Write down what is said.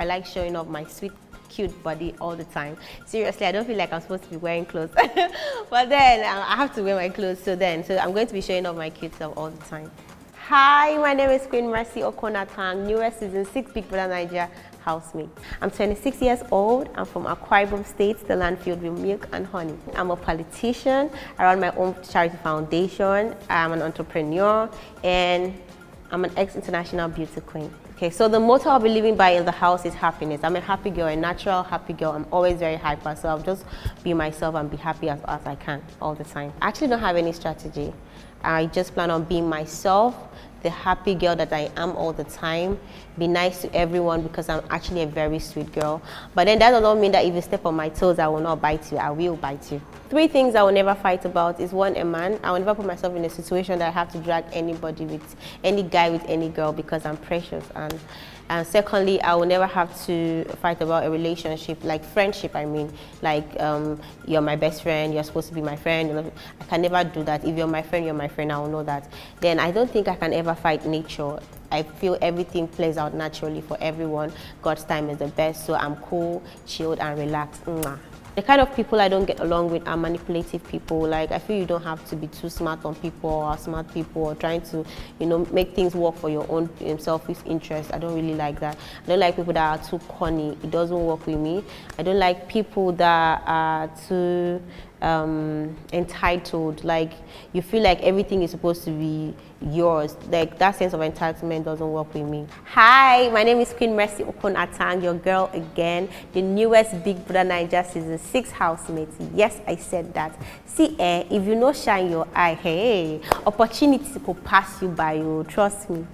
I like showing off my sweet, cute body all the time. Seriously, I don't feel like I'm supposed to be wearing clothes. But then I have to wear my clothes, so I'm going to be showing off my cute self all the time. Hi, my name is Queen Mercy Okonatang, newest season 6 Big Brother Naija housemate. I'm 26 years old. I'm from Akwa Ibom State, the land filled with milk and honey. I'm a politician. I run my own charity foundation. I'm an entrepreneur, and I'm an ex-international beauty queen. Okay, so the motto I'll be living by in the house is happiness. I'm a happy girl, a natural happy girl. I'm always very hyper, so I'll just be myself and be happy as I can all the time. I actually don't have any strategy. I just plan on being myself, the happy girl that I am all the time, be nice to everyone because I'm actually a very sweet girl. But then that does not mean that if you step on my toes, I will not bite you. I will bite you. 3 things I will never fight about is 1, a man. I will never put myself in a situation that I have to drag anybody with, any guy with any girl, because I'm precious. And secondly, I will never have to fight about a relationship, like friendship, I mean. Like, you're my best friend, you're supposed to be my friend. I can never do that. If you're my friend, I will know that. Then I don't think I can ever fight nature. I feel everything plays out naturally for everyone. God's time is the best, so I'm cool, chilled, and relaxed. The kind of people I don't get along with are manipulative people. Like, I feel you don't have to be too smart on people or smart people or trying to, make things work for your own selfish interest. I don't really like that. I don't like people that are too corny. It doesn't work with me. I don't like people that are too entitled. Like, you feel like everything is supposed to be yours. Like, that sense of entitlement doesn't work with me. Hi, my name is Queen Mercy Okonatang, your girl again, the newest Big Brother Naija season 6 housemate. Yes, I said that. See, if you no shine your eye, hey, opportunity could pass you by, you trust me.